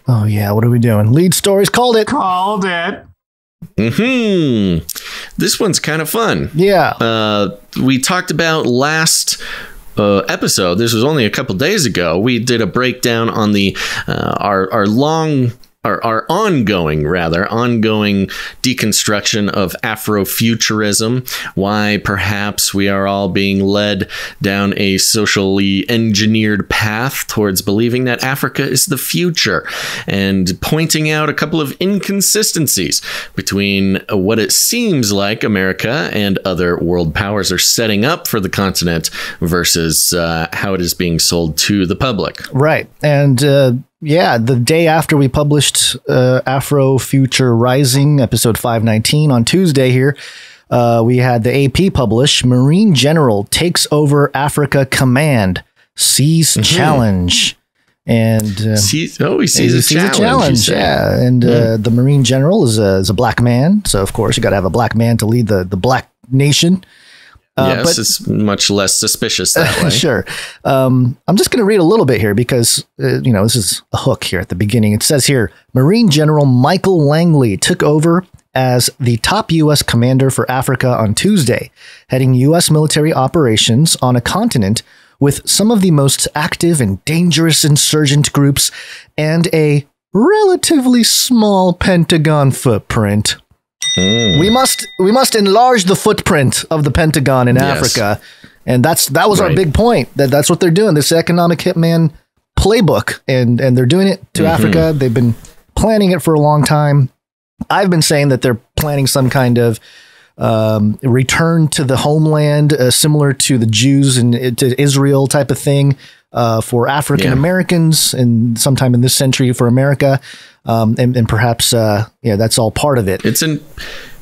Oh, yeah. What are we doing? Lead stories. Called it. Called it. This one's kind of fun. Yeah. We talked about last episode. This was only a couple days ago. We did a breakdown on the our ongoing deconstruction of Afrofuturism, why perhaps we are all being led down a socially engineered path towards believing that Africa is the future, and pointing out a couple of inconsistencies between what it seems like America and other world powers are setting up for the continent versus how it is being sold to the public. Right. And yeah, the day after we published Afrofuture Rising, episode 519 on Tuesday here, we had the AP publish Marine General Takes Over Africa Command, Sees Challenge. And he sees a challenge. Yeah. And the Marine General is a black man. So, of course, you got to have a black man to lead the black nation. Yes, but it's much less suspicious that way. Sure. I'm just going to read a little bit here because, this is a hook here at the beginning. It says here, Marine General Michael Langley took over as the top U.S. commander for Africa on Tuesday, heading U.S. military operations on a continent with some of the most active and dangerous insurgent groups and a relatively small Pentagon footprint. We must enlarge the footprint of the Pentagon in Africa, and that was our big point. That's what they're doing. This economic hitman playbook, and they're doing it to Africa. They've been planning it for a long time. I've been saying that they're planning some kind of return to the homeland, similar to the Jews and to Israel type of thing for African Americans, and sometime in this century for America. And perhaps, that's all part of it.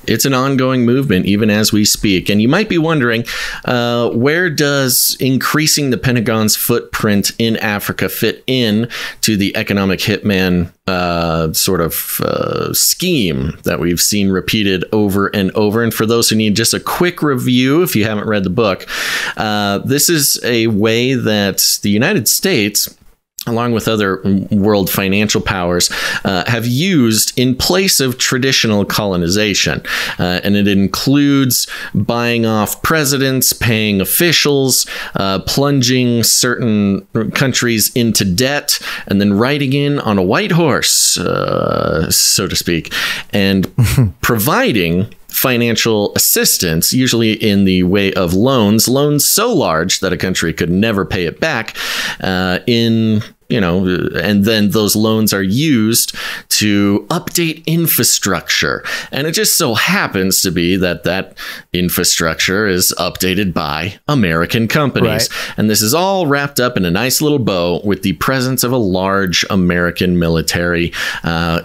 It's an ongoing movement, even as we speak. And you might be wondering, where does increasing the Pentagon's footprint in Africa fit in to the economic hitman scheme that we've seen repeated over and over? And for those who need just a quick review, if you haven't read the book, this is a way that the United States, along with other world financial powers, have used in place of traditional colonization. And it includes buying off presidents, paying officials, plunging certain countries into debt, and then riding in on a white horse, so to speak, and providing financial assistance, usually in the way of loans so large that a country could never pay it back, and then those loans are used to update infrastructure. And it just so happens to be that infrastructure is updated by American companies. Right. And this is all wrapped up in a nice little bow with the presence of a large American military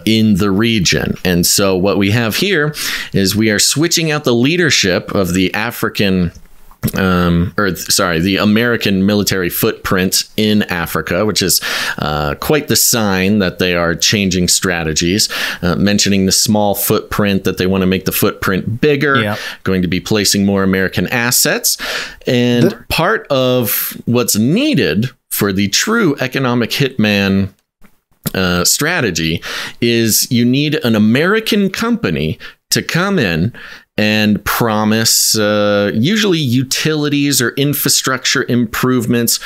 in the region. And so what we have here is we are switching out the leadership of the the American military footprint in Africa, which is quite the sign that they are changing strategies, mentioning the small footprint, that they want to make the footprint bigger, going to be placing more American assets. And part of what's needed for the true economic hitman strategy is you need an American company to come in and promise usually utilities or infrastructure improvements,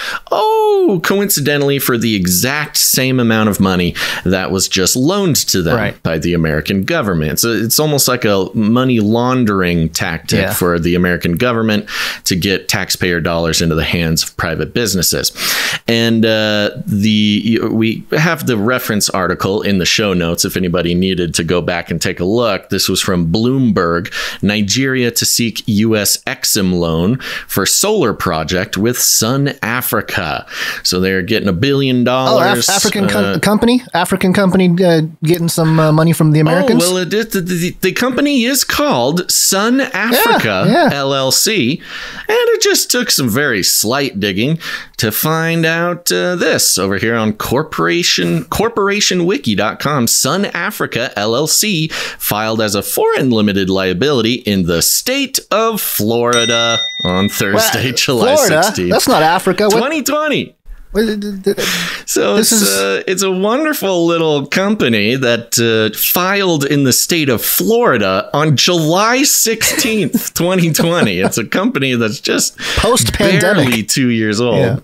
coincidentally for the exact same amount of money that was just loaned to them by the American government. So it's almost like a money laundering tactic for the American government to get taxpayer dollars into the hands of private businesses. And we have the reference article in the show notes if anybody needed to go back and take a look. This was from Bloomberg. Nigeria to seek U.S. Exim loan for solar project with Sun Africa. So they're getting $1 billion. African company getting some money from the Americans. Oh, well, the company is called Sun Africa LLC, and it just took some very slight digging to find out this over here on corporationwiki.com. Sun Africa LLC filed as a foreign limited liability in the state of Florida on Thursday, July 16th. That's not Africa. 2020. So it's a wonderful little company that filed in the state of Florida on July 16th, 2020. It's a company that's just post-pandemic, barely 2 years old. Yeah,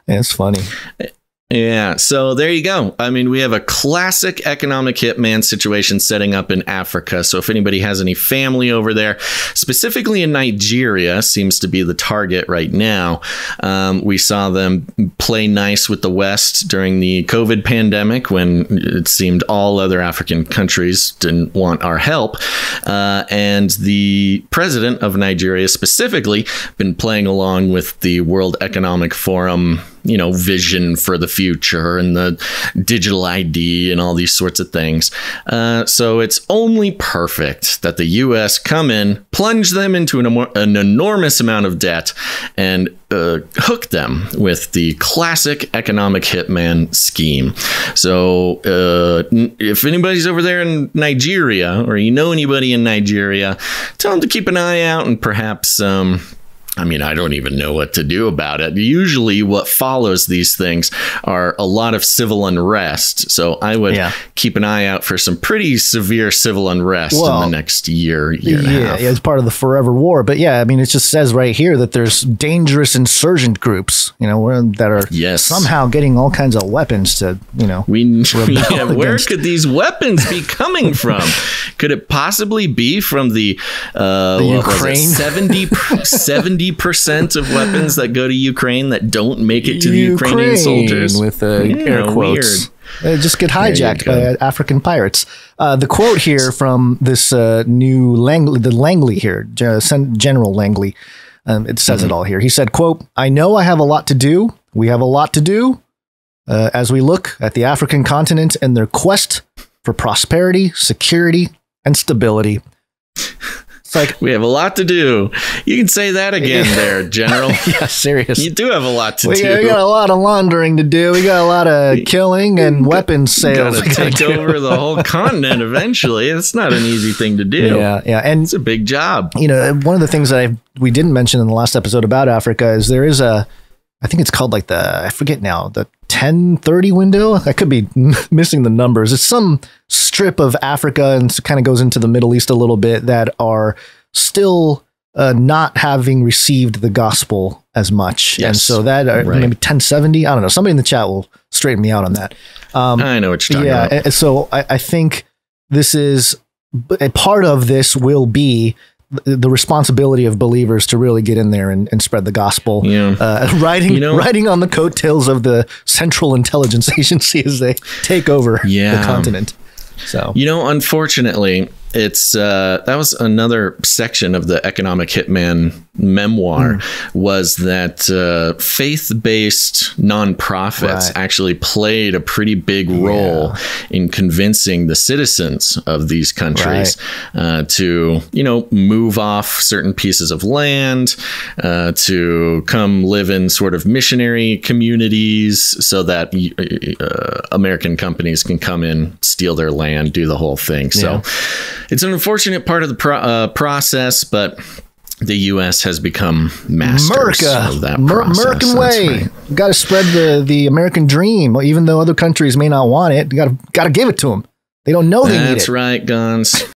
it's funny. Yeah, so there you go. I mean, we have a classic economic hitman situation setting up in Africa. So if anybody has any family over there, specifically in Nigeria, seems to be the target right now. We saw them play nice with the West during the COVID pandemic when it seemed all other African countries didn't want our help. And the president of Nigeria specifically been playing along with the World Economic Forum, vision for the future and the digital ID and all these sorts of things. So it's only perfect that the U.S. come in, plunge them into an enormous amount of debt, and hook them with the classic economic hitman scheme. So if anybody's over there in Nigeria, or anybody in Nigeria, tell them to keep an eye out and perhaps I don't even know what to do about it. Usually what follows these things are a lot of civil unrest. So I would keep an eye out for some pretty severe civil unrest in the next year and a half. Yeah, it's part of the forever war. But yeah, it just says right here that there's dangerous insurgent groups, that are somehow getting all kinds of weapons to, where could these weapons be coming from? Could it possibly be from the Ukraine? 70% of weapons that go to Ukraine that don't make it to the Ukrainian soldiers, with air quotes. They just get hijacked by African pirates. The quote here from this new Langley here, General Langley, it says it all here. He said, quote, "I know I have a lot to do. We have a lot to do as we look at the African continent and their quest for prosperity, security, and stability." It's like, we have a lot to do. You can say that again there, General. Yeah, serious. You do have a lot to do. We got a lot of laundering to do. We got a lot of killing and weapons sales. We got to take over the whole continent eventually. It's not an easy thing to do. Yeah. And it's a big job. One of the things that we didn't mention in the last episode about Africa is there is I think it's called I forget now, the 1030 window. I could be missing the numbers. It's some strip of Africa and kind of goes into the Middle East a little bit that are still not having received the gospel as much. Yes. And so that maybe 1070, I don't know. Somebody in the chat will straighten me out on that. I know what you're talking about. Yeah. So I think this is a part of this will be the responsibility of believers to really get in there and spread the gospel, riding on the coattails of the Central Intelligence Agency as they take over the continent. So, unfortunately, it's that was another section of the economic hitman memoir was that faith-based nonprofits actually played a pretty big role in convincing the citizens of these countries to, move off certain pieces of land, to come live in sort of missionary communities so that American companies can come in, steal their land, do the whole thing. So it's an unfortunate part of the process, but the U.S. has become masters of that process. American way. Right. Got to spread the American dream, even though other countries may not want it. Got to give it to them. They don't know they need it. That's right, Guns.